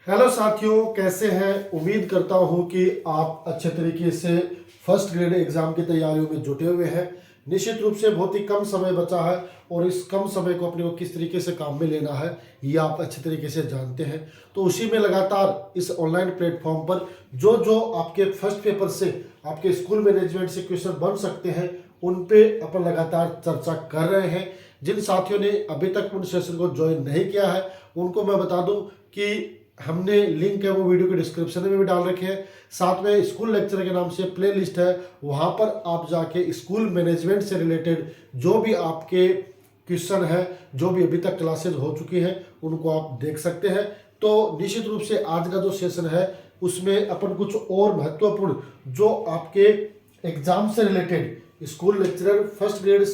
Hello साथियों, कैसे हैं। उम्मीद करता हूं कि आप अच्छे तरीके से फर्स्ट ग्रेड एग्जाम की तैयारियों में जुटे हुए हैं। निश्चित रूप से बहुत ही कम समय बचा है और इस कम समय को अपने को किस तरीके से काम में लेना है ये आप अच्छे तरीके से जानते हैं। तो उसी में लगातार इस ऑनलाइन प्लेटफॉर्म पर जो जो आपके फर्स्ट पेपर से आपके स्कूल मैनेजमेंट से क्वेश्चन बन सकते हैं उन पे अपन लगातार चर्चा कर रहे हैं। जिन साथियों ने अभी तक उन सेशन को ज्वाइन नहीं किया है उनको मैं बता दूं कि हमने लिंक है वो वीडियो के डिस्क्रिप्शन में भी डाल रखे हैं। साथ में स्कूल लेक्चर के नाम से प्ले लिस्ट है, वहाँ पर आप जाके स्कूल मैनेजमेंट से रिलेटेड जो भी आपके क्वेश्चन है, जो भी अभी तक क्लासेज हो चुकी हैं उनको आप देख सकते हैं। तो निश्चित रूप से आज का जो सेशन है उसमें अपन कुछ और महत्वपूर्ण जो आपके एग्जाम से related school lecturer first grade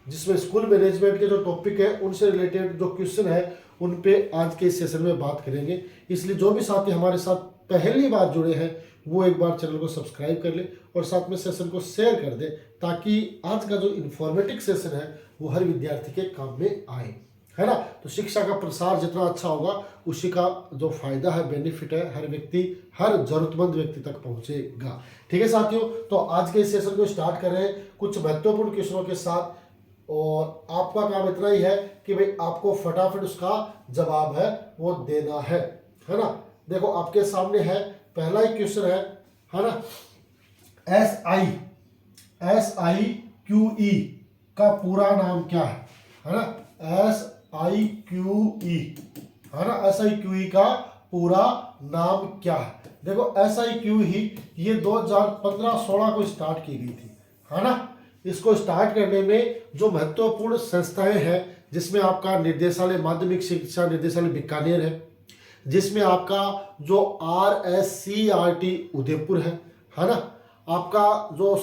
जिसमें स्कूल मैनेजमेंट के जो टॉपिक है उनसे रिलेटेड जो क्वेश्चन है उन पे आज के इस सेशन में बात करेंगे। इसलिए जो भी साथी हमारे साथ पहली बार जुड़े हैं वो एक बार चैनल को सब्सक्राइब कर ले और साथ में सेशन को शेयर कर दे ताकि आज का जो इन्फॉर्मेटिव सेशन है वो हर विद्यार्थी के काम में आए, है ना। तो शिक्षा का प्रसार जितना अच्छा होगा उसी का जो फायदा है, बेनिफिट है, हर व्यक्ति हर जरूरतमंद व्यक्ति तक पहुंचेगा। ठीक है साथियों, तो आज के इस सेशन को स्टार्ट कर रहे हैं कुछ महत्वपूर्ण क्वेश्चनों के साथ और आपका काम इतना ही है कि भाई आपको फटाफट उसका जवाब है वो देना है ना। देखो आपके सामने है पहला ही क्वेश्चन है ना। SIQE का पूरा नाम क्या है ना। SIQE है ना। SIQE का पूरा नाम क्या है। देखो SIQE ये 2015-16 को स्टार्ट की गई थी, है ना। इसको स्टार्ट करने में जो महत्वपूर्ण संस्थाएं हैं जिसमें आपका निर्देशालय माध्यमिक शिक्षा निर्देशालय बीकानेर है, जिसमें आपका जो RSCRT उदयपुर है ना। आपका जो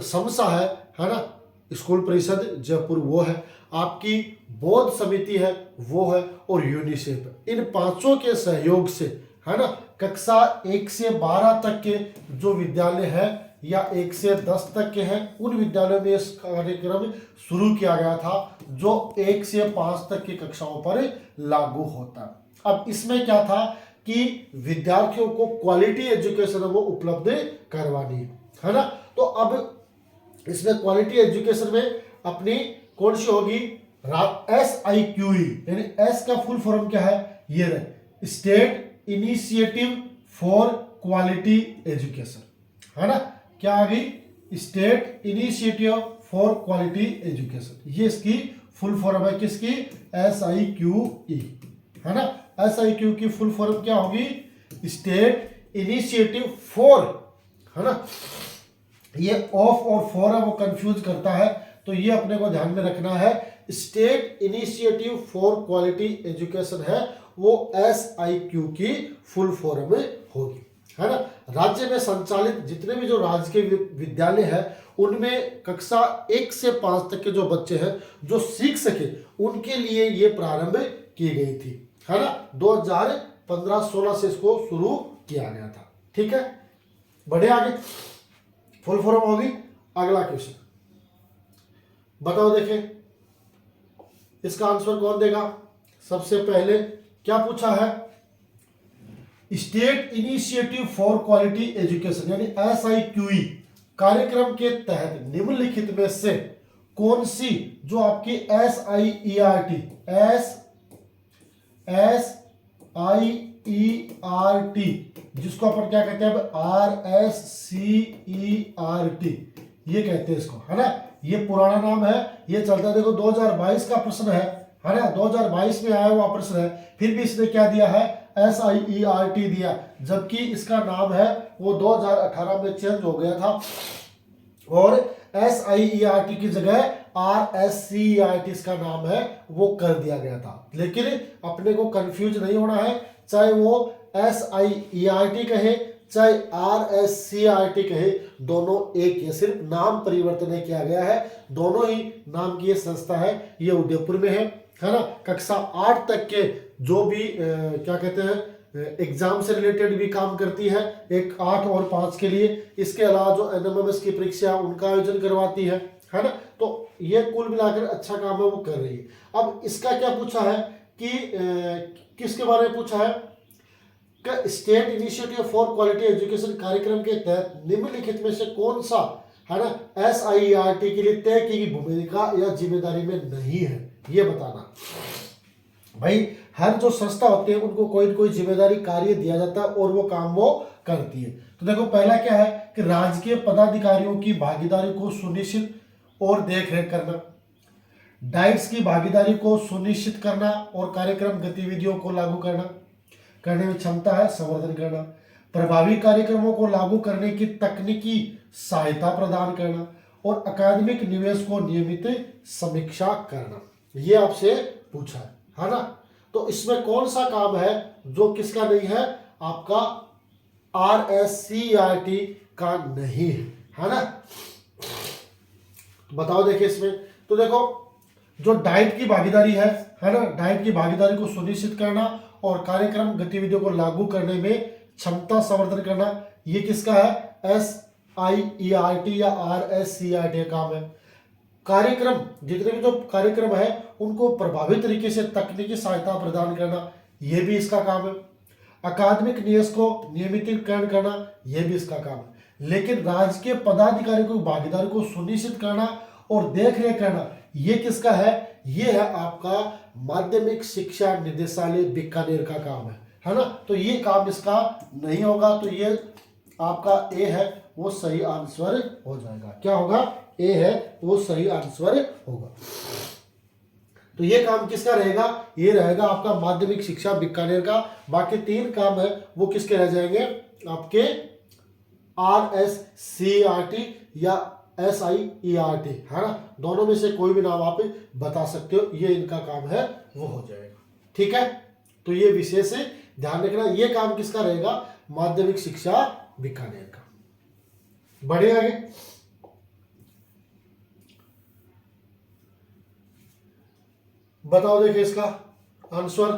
समसा है ना स्कूल परिषद जयपुर वो है, आपकी बौद्ध समिति है वो है और यूनिसेफ। इन पांचों के सहयोग से है ना कक्षा 1 से 12 तक के जो विद्यालय है या 1 से 10 तक के हैं उन विद्यालयों में इस कार्यक्रम शुरू किया गया था जो 1 से 5 तक की कक्षाओं पर लागू होता है। अब इसमें क्या था कि विद्यार्थियों को क्वालिटी एजुकेशन वो उपलब्ध करवानी है ना। तो अब इसमें क्वालिटी एजुकेशन में अपनी कौन सी होगी, SIQE यानी एस का फुल फॉर्म क्या है, ये रहे state initiative for quality education, है ना। क्या आ गई, state initiative for quality education. ये इसकी फुल फॉर्म है किसकी, SIQE, है ना। SIQE की फुल फॉर्म क्या होगी, स्टेट इनिशिएटिव फॉर, है ना। ये ऑफ और फॉर है वो कंफ्यूज करता है, तो ये अपने को ध्यान में रखना है। State initiative for quality education है वो SIQE की फुल फॉर्म में होगी, है ना। राज्य में संचालित जितने भी जो राज्य के विद्यालय है उनमें कक्षा 1 से 5 तक के जो बच्चे हैं जो सीख सके उनके लिए ये प्रारंभ की गई थी, है ना। 2015-16 से इसको शुरू किया गया था। ठीक है, बढ़े आगे, फुल फॉर्म होगी। अगला क्वेश्चन बताओ, देखें इसका आंसर कौन देगा। सबसे पहले क्या पूछा है, state initiative for quality education यानी SIQE कार्यक्रम के तहत निम्नलिखित में से कौन सी जो आपकी SIERT जिसको अपन क्या कहते हैं, RSCERT ये कहते हैं इसको, है ना। ये पुराना नाम है, ये चलता है। देखो 2022 का प्रश्न है ना, 2022 में आया हुआ प्रश्न है, फिर भी इसने क्या दिया है, SIERT दिया, जबकि इसका नाम है वो 2018 में चेंज हो गया था और SIERT की जगह RSCERT इसका नाम है वो कर दिया गया था। लेकिन अपने को कंफ्यूज नहीं होना है, चाहे वो SIERT कहे चाहे RSCERT कहे, दोनों एक है, सिर्फ नाम परिवर्तन किया गया है। दोनों ही नाम की ये संस्था है, ये उदयपुर में है ना। कक्षा 8 तक के जो भी क्या कहते हैं एग्जाम से रिलेटेड भी काम करती है, एक 8 और 5 के लिए। इसके अलावा जो NMMS की परीक्षा उनका आयोजन करवाती है ना। तो ये कुल मिलाकर अच्छा काम है वो कर रही है। अब इसका क्या पूछा है कि किसके बारे में पूछा है, कि state initiative for quality education कार्यक्रम के तहत निम्नलिखित में से कौन सा, है ना, SIERT के लिए तय की गई भूमिका या जिम्मेदारी में नहीं है, ये बताना। भाई हर जो संस्था होती है उनको कोई न कोई जिम्मेदारी कार्य दिया जाता है और वो काम वो करती है। तो देखो पहला क्या है कि राजकीय पदाधिकारियों की भागीदारी को सुनिश्चित और देखरेख करना, डाइट्स की भागीदारी को सुनिश्चित करना और कार्यक्रम गतिविधियों को लागू करने में क्षमता है संवर्धन करना, प्रभावी कार्यक्रमों को लागू करने की तकनीकी सहायता प्रदान करना और अकादमिक निवेश को नियमित समीक्षा करना। ये आपसे पूछा है ना। तो इसमें कौन सा काम है जो किसका नहीं है, आपका RSCERT का नहीं है ना। बताओ देखिए इसमें, तो देखो जो डाइट की भागीदारी है ना, डाइट की भागीदारी को सुनिश्चित करना और कार्यक्रम गतिविधियों को लागू करने में क्षमता संवर्धन करना, ये किसका है, SIERT या RSCERT काम है। कार्यक्रम, जितने भी जो कार्यक्रम है उनको प्रभावी तरीके से तकनीकी सहायता प्रदान करना, यह भी इसका काम है। अकादमिक निवेश को नियमितीकरण करना, यह भी इसका काम है। लेकिन राजकीय पदाधिकारियों की भागीदारी को सुनिश्चित करना और देखरेख करना, यह किसका है, यह है आपका माध्यमिक शिक्षा निदेशालय बीकानेर का काम है ना। तो ये काम इसका नहीं होगा, तो ये आपका ए है वो सही आंसर हो जाएगा। क्या होगा, ए है वो सही आंसर होगा। तो ये काम किसका रहेगा, ये रहेगा आपका माध्यमिक शिक्षा बीकानेर का। बाकी 3 काम है वो किसके रह जाएंगे, आपके RSCERT या SIERT, है ना। दोनों में से कोई भी नाम आप बता सकते हो, ये इनका काम है वो हो जाएगा। ठीक है, तो ये विशेष ध्यान रखना, ये काम किसका रहेगा, माध्यमिक शिक्षा बीकानेर का। बढ़े आगे, बताओ देखिए इसका आंसर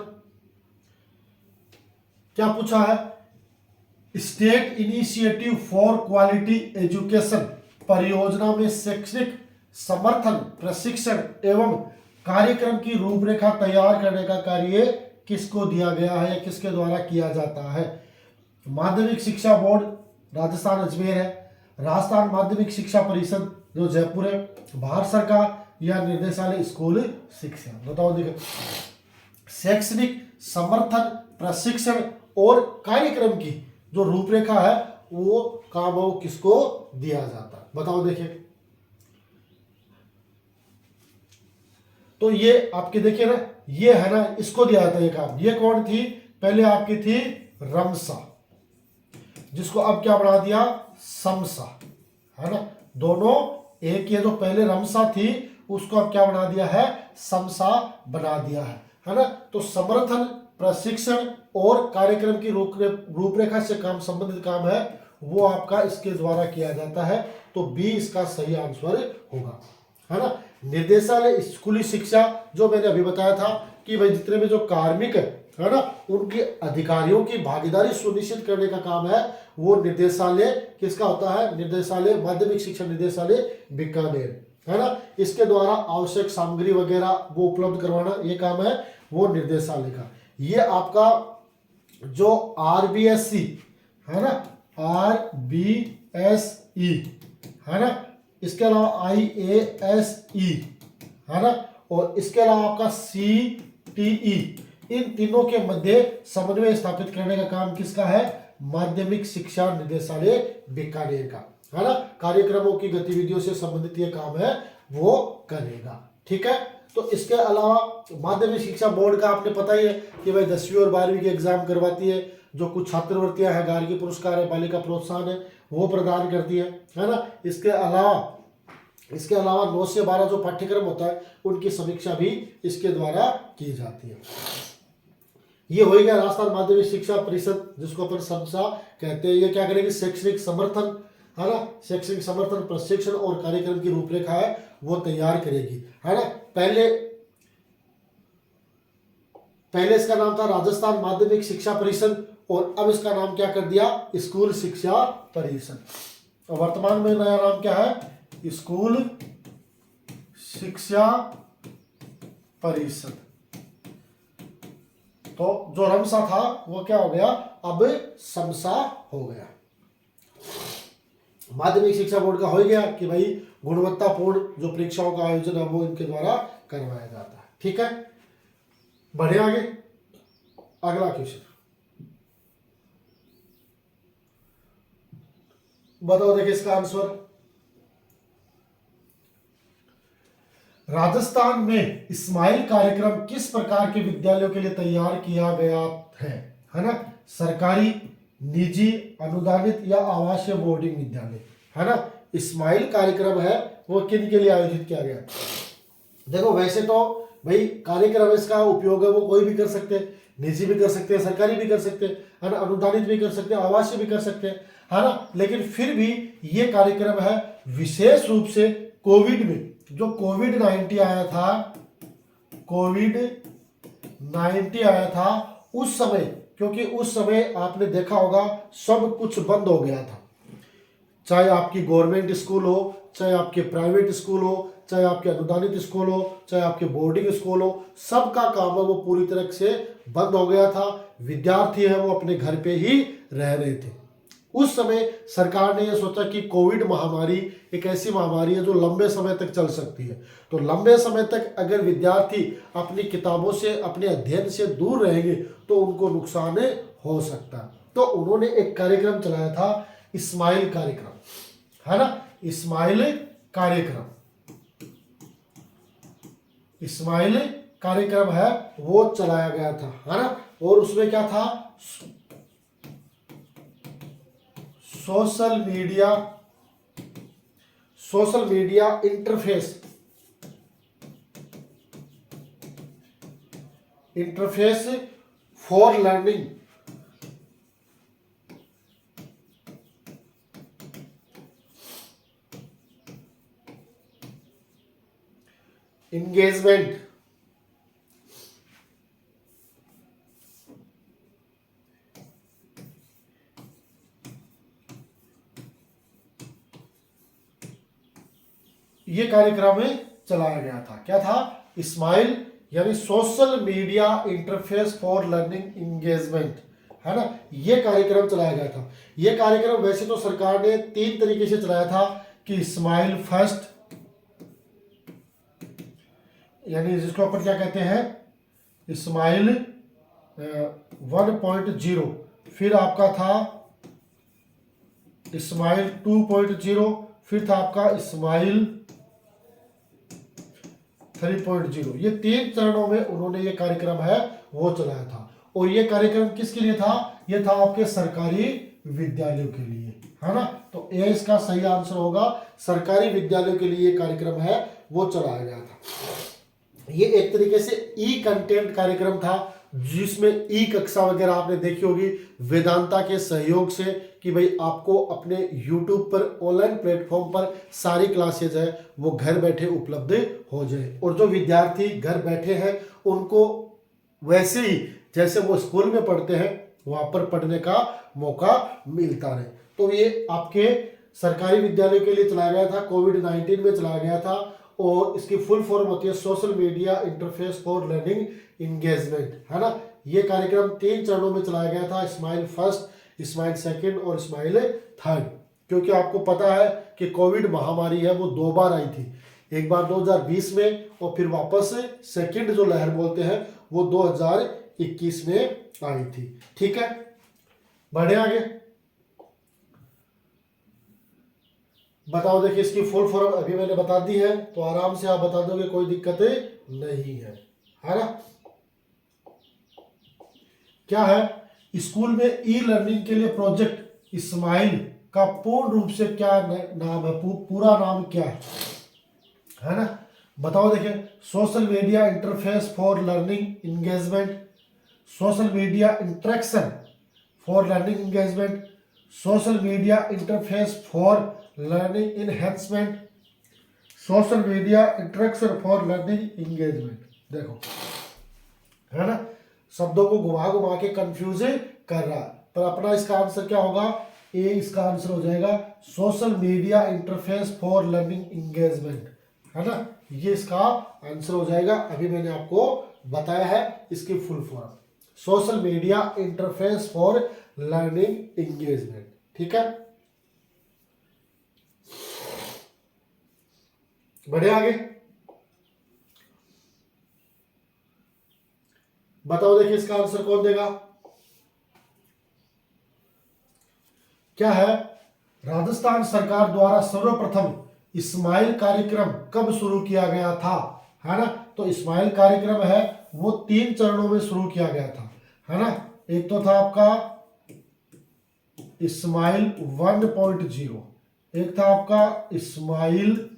क्या पूछा है। State initiative for quality education परियोजना में शैक्षणिक समर्थन, प्रशिक्षण एवं कार्यक्रम की रूपरेखा तैयार करने का कार्य किसको दिया गया है या किसके द्वारा किया जाता है। माध्यमिक शिक्षा बोर्ड राजस्थान अजमेर है, राजस्थान माध्यमिक शिक्षा परिषद जो जयपुर है, भारत सरकार या निर्देशालय स्कूल शिक्षा। बताओ देखो, शैक्षणिक समर्थन, प्रशिक्षण और कार्यक्रम की जो रूपरेखा है वो काम वो किसको दिया जाता है, बताओ देखिए। तो ये आपके देखिए ना, ये है ना, इसको दिया जाता है ये काम। ये कौन थी, पहले आपकी थी रमसा, जिसको अब क्या बना दिया, समसा, है ना। दोनों एक, ये जो पहले रमसा थी उसको अब क्या बना दिया है, समसा बना दिया है ना। तो समर्थन, प्रशिक्षण और कार्यक्रम की रूपरेखा से काम संबंधित काम है वो आपका इसके द्वारा किया जाता है। तो बी इसका सही आंसर होगा, है ना। निर्देशालय स्कूली शिक्षा, जो मैंने अभी बताया था कि भाई जितने भी जो कार्मिक है ना, उनके अधिकारियों की भागीदारी सुनिश्चित करने का काम है वो निर्देशालय किसका होता है, निर्देशालय माध्यमिक शिक्षा निदेशालय बीकानेर, है ना। इसके द्वारा आवश्यक सामग्री वगैरह वो उपलब्ध करवाना, ये काम है वो निर्देशालय का। ये आपका जो RBSE है ना, RBSE है ना, इसके अलावा IASE है ना, और इसके अलावा आपका CTE, इन तीनों के मध्य समन्वय स्थापित करने का काम किसका है, माध्यमिक शिक्षा निदेशालय बीकानेर का, है ना। कार्यक्रमों की गतिविधियों से संबंधित ये काम है वो करेगा। ठीक है, तो इसके अलावा माध्यमिक शिक्षा बोर्ड का आपने पता ही है कि भाई 10वीं और 12वीं के एग्जाम करवाती है, जो कुछ छात्रवृत्तियां है, गार्गी पुरस्कार है, बालिका प्रोत्साहन है वो प्रदान करती है ना। इसके अलावा 9 से 12 जो पाठ्यक्रम होता है उनकी समीक्षा भी इसके द्वारा की जाती है। ये हो गया राजस्थान माध्यमिक शिक्षा परिषद, जिसको अपन समसा कहते हैं। ये क्या करेगी, शैक्षणिक समर्थन, है ना, शैक्षणिक समर्थन, प्रशिक्षण और कार्यक्रम की रूपरेखा है वो तैयार करेगी, है ना। पहले इसका नाम था राजस्थान माध्यमिक शिक्षा परिषद और अब इसका नाम क्या कर दिया, स्कूल शिक्षा परिषद। और वर्तमान में नया नाम क्या है, स्कूल शिक्षा परिषद, तो जो रमसा था वो क्या हो गया, अब समसा हो गया। माध्यमिक शिक्षा बोर्ड का हो गया कि भाई गुणवत्तापूर्ण जो परीक्षाओं का आयोजन है वो इनके द्वारा करवाया जाता है। ठीक है, बढ़े आगे। अगला क्वेश्चन बताओ, देखिए इसका आंसर। राजस्थान में स्माइल कार्यक्रम किस प्रकार के विद्यालयों के लिए तैयार किया गया है ना? सरकारी, निजी, अनुदानित या आवासीय बोर्डिंग विद्यालय, है ना? स्माइल कार्यक्रम है वो किन के लिए आयोजित किया गया? देखो वैसे तो भाई कार्यक्रम इसका उपयोग है वो कोई भी कर सकते हैं, निजी भी कर सकते हैं, सरकारी भी कर सकते हैं, है ना? अनुदानित भी कर सकते हैं, आवासीय भी कर सकते हैं, है ना? लेकिन फिर भी ये कार्यक्रम है विशेष रूप से कोविड में, जो कोविड-19 आया था, कोविड-19 आया था उस समय, क्योंकि उस समय आपने देखा होगा सब कुछ बंद हो गया था, चाहे आपकी गवर्नमेंट स्कूल हो, चाहे आपके प्राइवेट स्कूल हो, चाहे आपके अनुदानित स्कूल हो, चाहे आपके बोर्डिंग स्कूल हो, सबका काम है वो पूरी तरह से बंद हो गया था। विद्यार्थी है वो अपने घर पे ही रह रहे थे। उस समय सरकार ने यह सोचा कि कोविड महामारी एक ऐसी महामारी है जो लंबे समय तक चल सकती है, तो लंबे समय तक अगर विद्यार्थी अपनी किताबों से, अपने अध्ययन से दूर रहेंगे तो उनको नुकसान हो सकता है। तो उन्होंने एक कार्यक्रम चलाया था, स्माइल कार्यक्रम, है ना? स्माइल कार्यक्रम, स्माइल कार्यक्रम है वो चलाया गया था, है ना? और उसमें क्या था? Social media interface for learning, engagement, ये कार्यक्रम में चलाया गया था। क्या था? स्माइल यानी social media interface for learning engagement, है ना? ये कार्यक्रम चलाया गया था। ये कार्यक्रम वैसे तो सरकार ने 3 तरीके से चलाया था कि स्माइल फर्स्ट, यानी जिसको अपन क्या कहते हैं, स्माइल 1.0, फिर आपका था स्माइल 2.0, फिर था आपका स्माइल 3.0। ये 3 चरणों में उन्होंने ये कार्यक्रम है वो चलाया था। और ये कार्यक्रम किसके लिए था? ये था आपके सरकारी विद्यालयों के लिए, है ना? तो ये इसका सही आंसर होगा, सरकारी विद्यालयों के लिए ये कार्यक्रम है वो चलाया गया था। ये एक तरीके से ई कंटेंट कार्यक्रम था, जिसमें ई कक्षा वगैरह आपने देखी होगी वेदांता के सहयोग से, कि भाई आपको अपने YouTube पर, ऑनलाइन प्लेटफॉर्म पर सारी क्लासेज है वो घर बैठे उपलब्ध हो जाए, और जो विद्यार्थी घर बैठे हैं उनको वैसे ही जैसे वो स्कूल में पढ़ते हैं वहां पर पढ़ने का मौका मिलता रहे। तो ये आपके सरकारी विद्यालयों के लिए चलाया गया था, कोविड-19 में चलाया गया था, और इसकी फुल फॉर्म होती है social media interface for learning engagement, है ना? ये कार्यक्रम 3 चरणों में चलाया गया था, स्माइल फर्स्ट, स्माइल सेकंड और स्माइल थर्ड। क्योंकि आपको पता है कि कोविड महामारी है वो 2 बार आई थी, एक बार 2020 में और फिर वापस सेकंड जो लहर बोलते हैं वो 2021 में आई थी। ठीक है, बढ़े आगे। बताओ, देखिए इसकी फुल फॉर्म अभी मैंने बता दी है, तो आराम से आप बता दोगे, कोई दिक्कत नहीं है ना? क्या है? स्कूल में ई लर्निंग के लिए प्रोजेक्ट स्माइल का पूर्ण रूप से क्या नाम है, पूरा नाम क्या है ना? बताओ, देखिए social media interface for learning engagement, social media interaction for learning engagement, social media interface for learning enhancement, social media interaction for learning engagement. देखो, है ना? शब्दों को घुमा घुमा के कंफ्यूज कर रहा, पर अपना इसका आंसर क्या होगा? ए इसका आंसर हो जाएगा social media interface for learning engagement, है ना? ये इसका आंसर हो जाएगा। अभी मैंने आपको बताया है इसकी full form. Social media interface for learning engagement. ठीक है, बढ़े आगे। बताओ देखिए इसका आंसर कौन देगा, क्या है? राजस्थान सरकार द्वारा सर्वप्रथम इस्माइल कार्यक्रम कब शुरू किया गया था, है ना? तो इस्माइल कार्यक्रम है वो 3 चरणों में शुरू किया गया था, है ना? एक तो था आपका इस्माइल 1.0, एक था आपका इस्माइल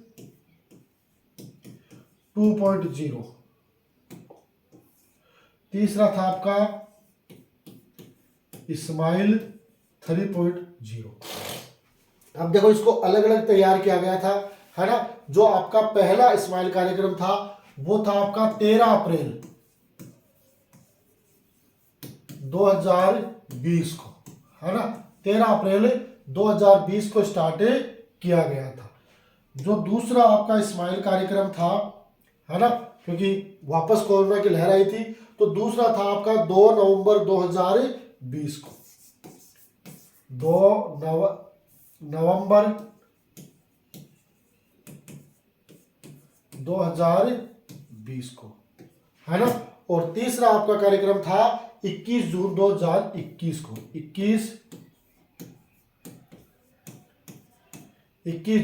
2.0, तीसरा था आपका इस्माइल 3.0। अब देखो इसको अलग अलग तैयार किया गया था, है ना? जो आपका पहला इस्माइल कार्यक्रम था वो था आपका 13 अप्रैल 2020 को, है ना? 13 अप्रैल 2020 को स्टार्ट किया गया था। जो दूसरा आपका इस्माइल कार्यक्रम था, है ना, क्योंकि वापस कोरोना की लहर आई थी, तो दूसरा था आपका 2 नवंबर 2020 को, 2 नवंबर 2020 को, है ना? और तीसरा आपका कार्यक्रम था 21 जून 2021 को, 21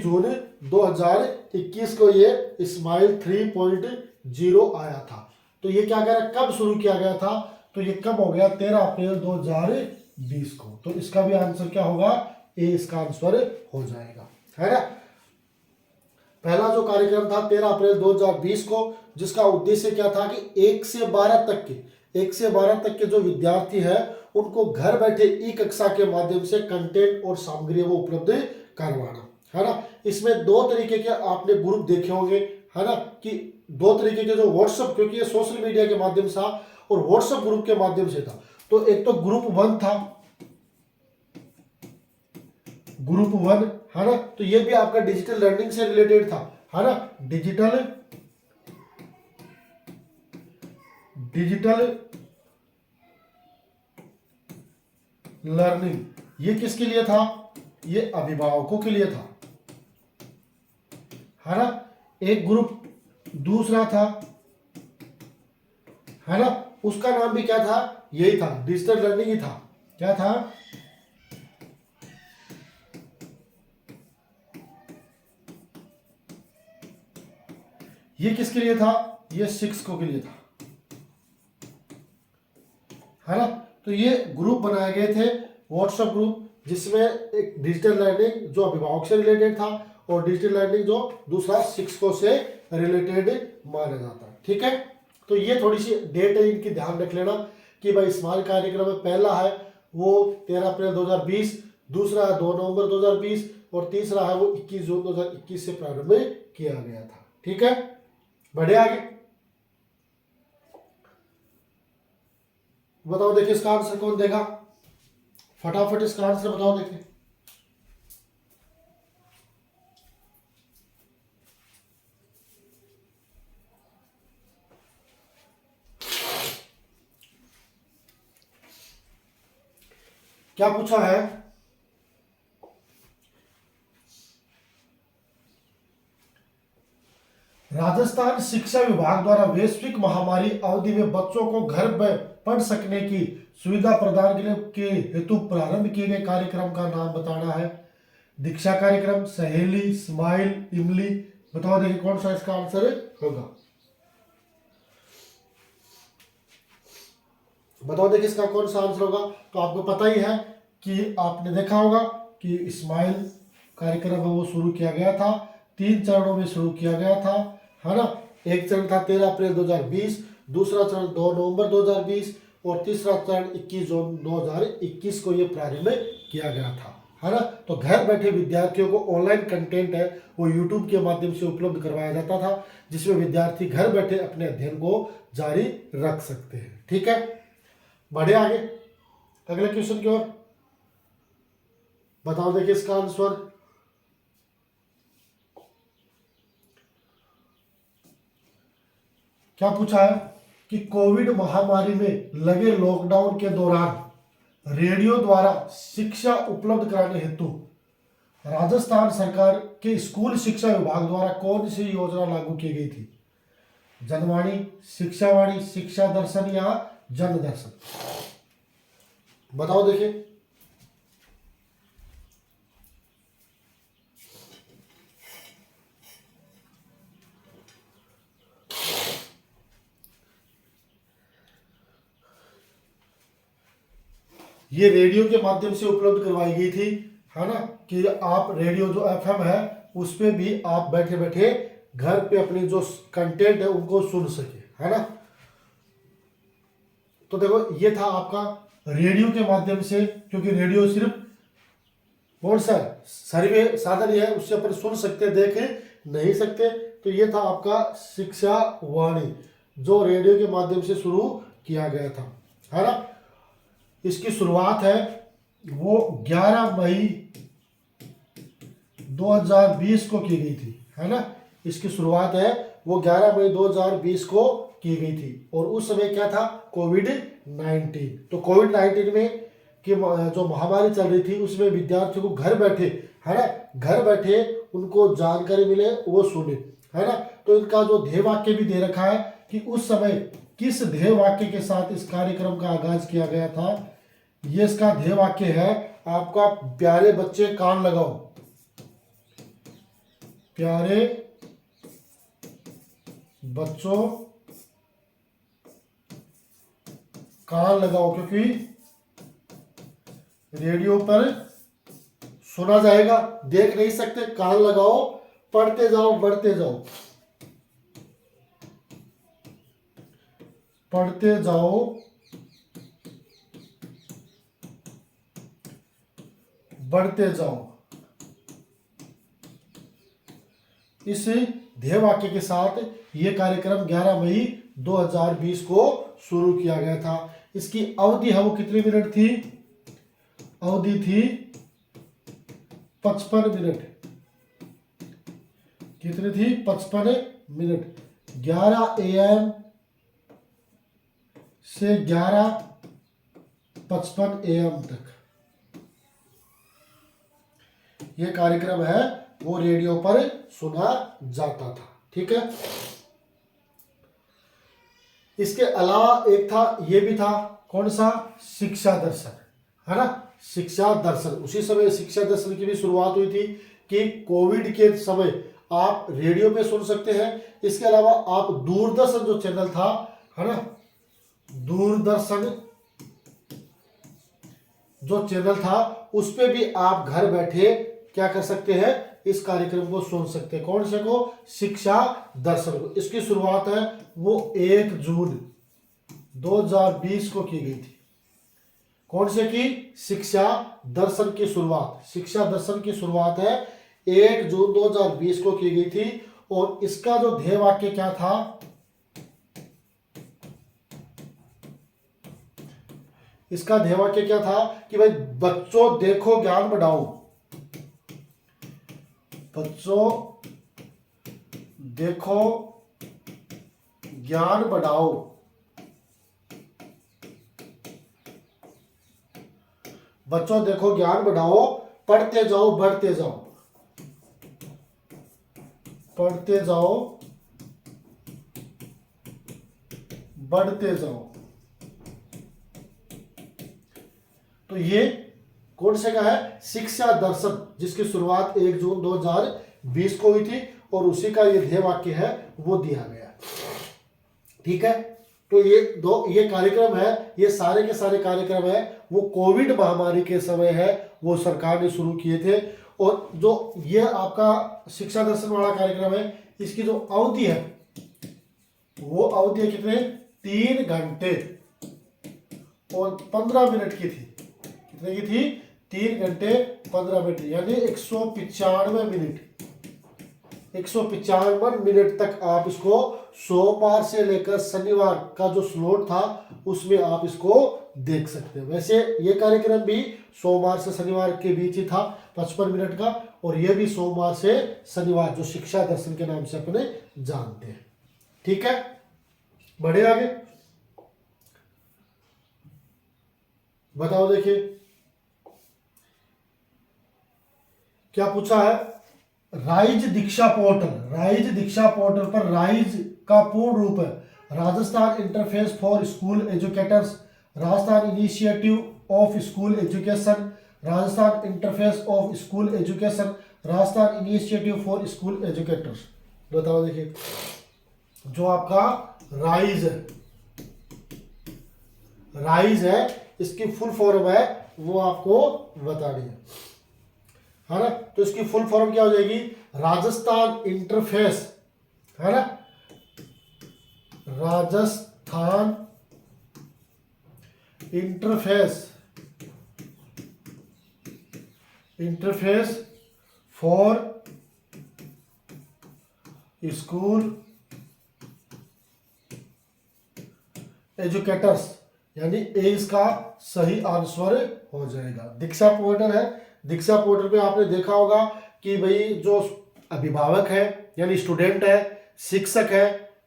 जून 2021 को ये इस्माइल 3.0 आया था। तो ये क्या कह रहा है, कब शुरू किया गया था? तो ये कब हो गया? 13 अप्रैल 2020 को। तो इसका भी आंसर क्या होगा? ए इसका आंसर हो जाएगा, है ना? पहला जो कार्यक्रम था 13 अप्रैल 2020 को, जिसका उद्देश्य क्या था कि 1 से 12 तक के जो विद्यार्थी है उनको घर बैठे ई कक्षा के माध्यम से कंटेंट और सामग्री वो उपलब्ध करवाना, है ना? इसमें 2 तरीके के आपने ग्रुप देखे होंगे, है ना, कि 2 तरीके के जो व्हाट्सएप, क्योंकि ये सोशल मीडिया के माध्यम से और व्हाट्सएप ग्रुप के माध्यम से था। तो एक तो ग्रुप 1 था, ग्रुप 1, है ना? तो ये भी आपका डिजिटल लर्निंग से रिलेटेड था, है ना? डिजिटल लर्निंग, ये किसके लिए था? ये अभिभावकों के लिए था, है ना? एक ग्रुप दूसरा था, है ना, उसका नाम भी क्या था? यही था, डिजिटल लर्निंग ही था। क्या था? ये किसके लिए था? ये शिक्षकों के लिए था, है ना? तो ये ग्रुप बनाए गए थे, व्हाट्सएप ग्रुप, जिसमें एक डिजिटल लर्निंग जो अभिभावक से रिलेटेड था और डिजिटल लर्निंग जो दूसरा शिक्षकों से रिलेटेड माना जाता है। ठीक है, तो ये थोड़ी सी डेट है, इनकी ध्यान रख लेना कि भाई इस्माइल कार्यक्रम में पहला है वो 13 अप्रैल 2020, दूसरा है 2 नवंबर 2020 और तीसरा है वो 21 जून 2021 से प्रारंभ किया गया था। ठीक है, बढ़े आगे। बताओ देखिए इसका आंसर कौन देगा, फटाफट इसका आंसर बताओ देखिए। क्या पूछा है? राजस्थान शिक्षा विभाग द्वारा वैश्विक महामारी अवधि में बच्चों को घर में पढ़ सकने की सुविधा प्रदान के हेतु प्रारंभ किए गए कार्यक्रम का नाम बताना है। दीक्षा कार्यक्रम, सहेली, स्माइल, इमली। बताओ देखिए कौन सा इसका आंसर होगा। बताओ देखिए इसका कौन सा आंसर होगा। तो आपको पता ही है कि आपने देखा होगा कि इस्माइल कार्यक्रम वो शुरू किया गया था, 3 चरणों में शुरू किया गया था, है ना? एक चरण था 13 अप्रैल 2020, दूसरा चरण 2 नवंबर 2020 और तीसरा चरण 21 जून 2021 को ये प्रारंभ किया गया था, है ना? तो घर बैठे विद्यार्थियों को ऑनलाइन कंटेंट है वो यूट्यूब के माध्यम से उपलब्ध करवाया जाता था, जिसमें विद्यार्थी घर बैठे अपने अध्ययन को जारी रख सकते हैं। ठीक है, बढ़े आगे अगले क्वेश्चन की ओर। बताओ देखिए इसका आंसर। क्या पूछा है? कि कोविड महामारी में लगे लॉकडाउन के दौरान रेडियो द्वारा शिक्षा उपलब्ध कराने हेतु राजस्थान सरकार के स्कूल शिक्षा विभाग द्वारा कौन सी योजना लागू की गई थी? जनवाणी, शिक्षावाणी, शिक्षा दर्शन या जन दर्शन? बताओ देखिए। ये रेडियो के माध्यम से उपलब्ध करवाई गई थी, है ना, कि आप रेडियो जो एफएम है उस पे भी आप बैठे बैठे घर पे अपनी जो कंटेंट है उनको सुन सके, है ना। तो देखो ये था आपका रेडियो के माध्यम से, क्योंकि रेडियो सिर्फ कौन सा सर्वे साधन है, उससे अपन सुन सकते देख नहीं सकते। तो ये था आपका शिक्षा वाणी जो रेडियो के माध्यम से शुरू किया गया था, है ना। इसकी शुरुआत है वो 11 मई 2020 को की गई थी, है ना। इसकी शुरुआत है वो 11 मई 2020 को की गई थी और उस समय क्या था? कोविड-19। तो कोविड-19 में कि जो महामारी चल रही थी उसमें विद्यार्थियों को घर बैठे, है ना, घर बैठे उनको जानकारी मिले वो सुने, है ना। तो इनका जो ध्येय वाक्य भी दे रखा है कि उस समय किस ध्येय वाक्य के साथ इस कार्यक्रम का आगाज किया गया था। ये इसका ध्येय वाक्य है आपका, प्यारे बच्चे कान लगाओ, प्यारे बच्चों कान लगाओ, क्योंकि रेडियो पर सुना जाएगा, देख नहीं सकते, कान लगाओ, पढ़ते जाओ, बढ़ते जाओ, पढ़ते जाओ, बढ़ते जाओ। इस ध्येय वाक्य के साथ ये कार्यक्रम 11 मई 2020 को शुरू किया गया था। इसकी अवधि है वो कितनी मिनट थी? अवधि थी 55 मिनट। कितनी थी? 55 मिनट। 11 AM से 11:55 AM तक ये कार्यक्रम है वो रेडियो पर सुना जाता था, ठीक है। इसके अलावा एक था, ये भी था, कौन सा? शिक्षा दर्शन, है ना। शिक्षा दर्शन, उसी समय शिक्षा दर्शन की भी शुरुआत हुई थी कि कोविड के समय आप रेडियो पे सुन सकते हैं। इसके अलावा आप दूरदर्शन जो चैनल था, है ना, दूरदर्शन जो चैनल था उस पे भी आप घर बैठे क्या कर सकते हैं? इस कार्यक्रम को सुन सकते हैं। कौन से को? शिक्षा दर्शन को। इसकी शुरुआत है वो 1 जून 2020 को की गई थी। कौन से की? शिक्षा दर्शन की शुरुआत। शिक्षा दर्शन की शुरुआत है 1 जून 2020 को की गई थी और इसका जो ध्येय वाक्य क्या था? इसका ध्येय वाक्य क्या था कि भाई बच्चों देखो ज्ञान बढ़ाओ, बच्चों देखो ज्ञान बढ़ाओ, बच्चों देखो ज्ञान बढ़ाओ, पढ़ते जाओ, बढ़ते जाओ, पढ़ते जाओ, बढ़ते जाओ। तो ये कौन से का है? शिक्षा दर्शन, जिसकी शुरुआत 1 जून 2020 को हुई थी और उसी का ये ध्येय वाक्य है वो दिया गया, ठीक है। तो ये कार्यक्रम है, ये सारे के सारे कार्यक्रम है वो कोविड महामारी के समय है वो सरकार ने शुरू किए थे। और जो ये आपका शिक्षा दर्शन वाला कार्यक्रम है इसकी जो अवधि है वो अवधि है कितने? 3 घंटे और 15 मिनट की थी। कितने की थी? 3 घंटे 15 मिनट, यानी 195 मिनट। 195 मिनट तक आप इसको सोमवार से लेकर शनिवार का जो स्लॉट था उसमें आप इसको देख सकते हैं। वैसे ये कार्यक्रम भी सोमवार से शनिवार के बीच ही था 55 मिनट का, और ये भी सोमवार से शनिवार जो शिक्षा दर्शन के नाम से अपने जानते हैं, ठीक है। बढ़े आगे। बताओ देखिए क्या पूछा है। राइज दीक्षा पोर्टल, राइज दीक्षा पोर्टल पर राइज का पूर्ण रूप है Rajasthan interface for school educators, Rajasthan initiative of school education, Rajasthan interface of school education, Rajasthan initiative for school educators. बताओ देखिए जो आपका राइज है, राइज है इसकी फुल फॉर्म है वो आपको बतानी है ना। तो इसकी फुल फॉर्म क्या हो जाएगी, राजस्थान इंटरफेस, है ना, Rajasthan interface, interface for school educators, यानी ए इसका सही आंसर हो जाएगा। दीक्षा पोर्टल है, दीक्षा पोर्टल पे आपने देखा होगा कि भाई जो अभिभावक है यानी स्टूडेंट है, शिक्षक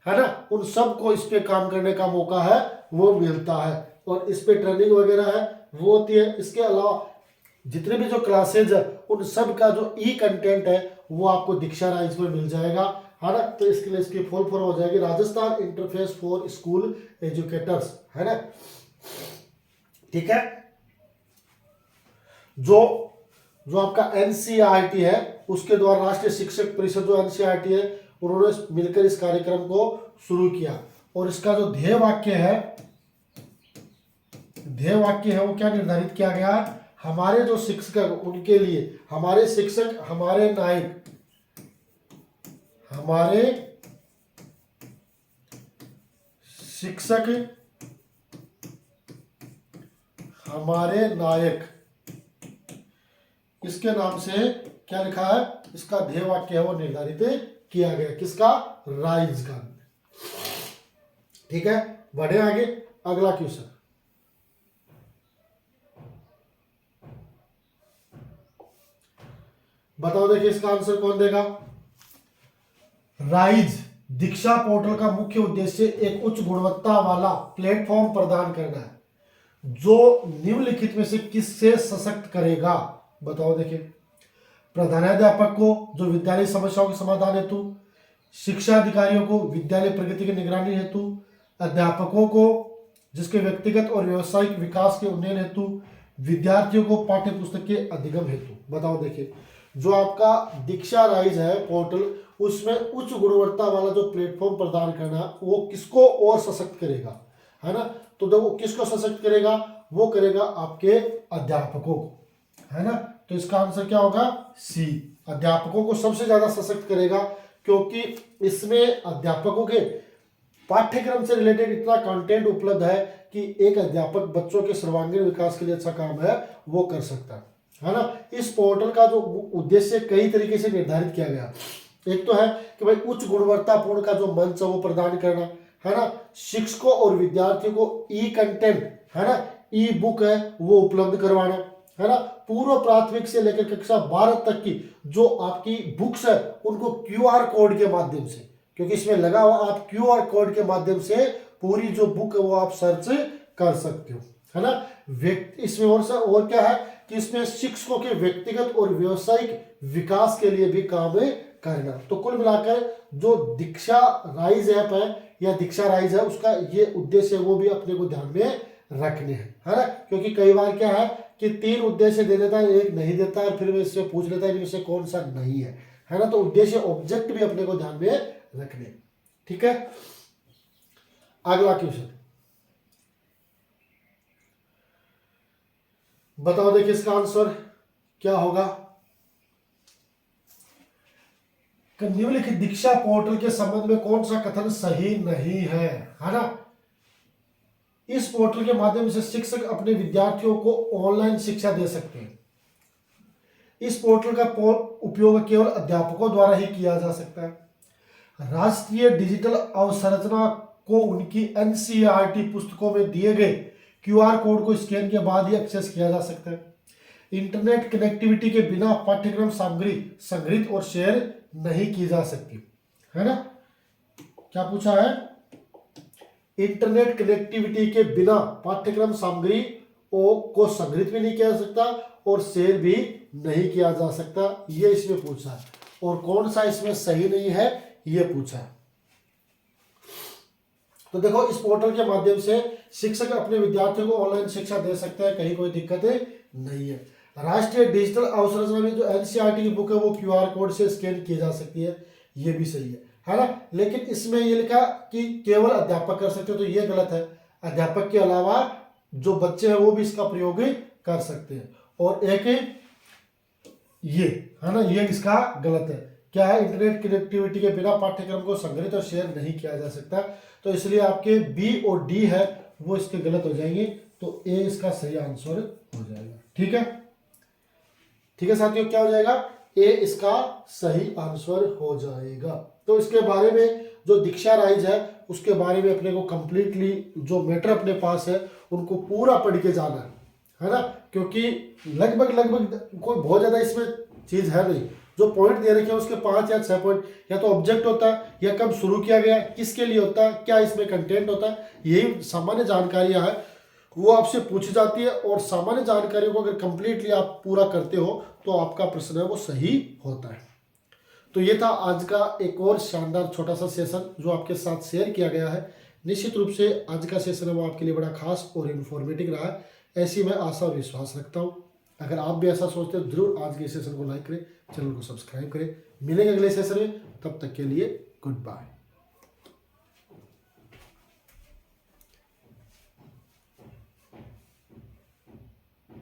है ना, उन सबको इस पे काम करने का मौका है वो मिलता है और इस पे ट्रेनिंग वगैरह है वो होती है। इसके अलावा जितने भी जो क्लासेज है उन सब का जो ई कंटेंट है वो आपको दीक्षा राइज में मिल जाएगा, है ना। तो इसके लिए इसकी फुल फॉर्म हो जाएगी Rajasthan interface for school educators, है ना, ठीक है। जो जो आपका एनसीईआरटी है उसके द्वारा राष्ट्रीय शिक्षक परिषद जो एनसीईआरटी है उन्होंने मिलकर इस कार्यक्रम को शुरू किया और इसका जो ध्येय वाक्य है, ध्येय वाक्य है वो क्या निर्धारित किया गया, हमारे जो शिक्षक उनके लिए, हमारे शिक्षक हमारे नायक, हमारे शिक्षक हमारे नायक, इसके नाम से क्या लिखा है, इसका ध्येय वाक्य है वो निर्धारित किया गया, किसका, राइज का, ठीक है। बढ़े आगे, अगला क्वेश्चन बताओ देखिए इसका आंसर कौन देगा। राइज दीक्षा पोर्टल का मुख्य उद्देश्य एक उच्च गुणवत्ता वाला प्लेटफॉर्म प्रदान करना है जो निम्नलिखित में से किससे सशक्त करेगा। बताओ देखिए, प्रधानाध्यापक को जो विद्यालय समस्याओं के समाधान हेतु, शिक्षा अधिकारियों को विद्यालय प्रगति की निगरानी हेतु, अध्यापकों को जिसके व्यक्तिगत और व्यावसायिक विकास के उन्नयन हेतु, विद्यार्थियों को पाठ्य पुस्तक के अधिगम हेतु। बताओ देखिए जो आपका दीक्षा राइज है पोर्टल उसमें उच्च गुणवत्ता वाला जो प्लेटफॉर्म प्रदान करना वो किसको और सशक्त करेगा, है ना। तो जब वो किसको सशक्त करेगा, वो करेगा आपके अध्यापकों को, है ना। तो इसका आंसर क्या होगा, सी, अध्यापकों को सबसे ज्यादा सशक्त करेगा क्योंकि इसमें अध्यापकों के पाठ्यक्रम से रिलेटेड इतना कंटेंट उपलब्ध है कि एक अध्यापक बच्चों के सर्वांगीण विकास के लिए अच्छा काम है वो कर सकता है ना। इस पोर्टल का जो उद्देश्य कई तरीके से निर्धारित किया गया, एक तो है कि भाई उच्च गुणवत्तापूर्ण का जो मंच है वो प्रदान करना, है ना, शिक्षकों और विद्यार्थियों को ई कंटेंट, है ना, ई बुक है वो उपलब्ध करवाना, है ना, पूर्व प्राथमिक से लेकर कक्षा 12 तक की जो आपकी बुक्स है उनको क्यूआर कोड के माध्यम से, क्योंकि इसमें लगा हुआ आप क्यूआर कोड के माध्यम से पूरी जो बुक है वो आप सर्च कर सकते हो, है ना। इसमें और क्या है कि इसमें शिक्षकों के व्यक्तिगत और व्यावसायिक विकास के लिए भी काम करना। तो कुल मिलाकर जो दीक्षा राइज ऐप है या दीक्षा राइज है उसका ये उद्देश्य वो भी अपने को ध्यान में रखने हैं, है ना। क्योंकि कई बार क्या है कि 3 उद्देश्य दे देता है, एक नहीं देता है, फिर मैं इससे पूछ लेता है इनमें से कौन सा नहीं है ना। तो उद्देश्य ऑब्जेक्ट भी अपने को ध्यान में रखने, ठीक है। अगला क्वेश्चन बताओ देखिए इसका आंसर क्या होगा। निम्नलिखित दीक्षा पोर्टल के संबंध में कौन सा कथन सही नहीं है ना। इस पोर्टल के माध्यम से शिक्षक अपने विद्यार्थियों को ऑनलाइन शिक्षा दे सकते हैं। इस पोर्टल का उपयोग केवल अध्यापकों द्वारा ही किया जा सकता है। राष्ट्रीय डिजिटल अवसंरचना को उनकी एनसीईआरटी पुस्तकों में दिए गए क्यूआर कोड को स्कैन के बाद ही एक्सेस किया जा सकता है। इंटरनेट कनेक्टिविटी के बिना पाठ्यक्रम सामग्री संग्रहित और शेयर नहीं की जा सकती, है ना। क्या पूछा है, इंटरनेट कनेक्टिविटी के बिना पाठ्यक्रम सामग्री को संग्रहित भी नहीं किया जा सकता और शेयर भी नहीं किया जा सकता, ये इसमें पूछा है। और कौन सा इसमें सही नहीं है ये पूछा है। तो देखो इस पोर्टल के माध्यम से शिक्षक अपने विद्यार्थियों को ऑनलाइन शिक्षा दे सकते हैं, कहीं कोई दिक्कत नहीं है। राष्ट्रीय डिजिटल अवसंरचना में जो एनसीईआरटी की बुक है वो क्यूआर कोड से स्कैन की जा सकती है, ये भी सही है ना। लेकिन इसमें ये लिखा कि केवल अध्यापक कर सकते हो, तो ये गलत है। अध्यापक के अलावा जो बच्चे हैं वो भी इसका प्रयोग कर सकते हैं। और एक ये है ना, ये इसका गलत है। क्या है, इंटरनेट कनेक्टिविटी के बिना पाठ्यक्रम को संग्रहित और शेयर नहीं किया जा सकता, तो इसलिए आपके बी और डी है वो इसके गलत हो जाएंगे, तो ए इसका सही आंसर हो जाएगा। ठीक है, ठीक है साथियों, क्या हो जाएगा, ए इसका सही आंसर हो जाएगा। तो इसके बारे में जो दीक्षा राइज है उसके बारे में अपने को कंप्लीटली जो मैटर अपने पास है उनको पूरा पढ़ के जाना है ना, क्योंकि लगभग कोई बहुत ज्यादा इसमें चीज है नहीं। जो पॉइंट दे रखे हैं उसके 5 या 6 पॉइंट, या तो ऑब्जेक्ट होता है, या कब शुरू किया गया, किसके लिए होता है, क्या इसमें कंटेंट होता है, यही सामान्य जानकारियां हैं वो आपसे पूछी जाती है। और सामान्य जानकारियों को अगर कंप्लीटली आप पूरा करते हो तो आपका प्रश्न है वो सही होता है। तो ये था आज का एक और शानदार छोटा सा सेशन जो आपके साथ शेयर किया गया है। निश्चित रूप से आज का सेशन है वो आपके लिए बड़ा खास और इन्फॉर्मेटिव रहा है, ऐसी मैं आशा और विश्वास रखता हूँ। अगर आप भी ऐसा सोचते हो जरूर आज के सेशन को लाइक करें, चैनल को सब्सक्राइब करें। मिलेंगे अगले सेशन में, तब तक के लिए गुड बाय।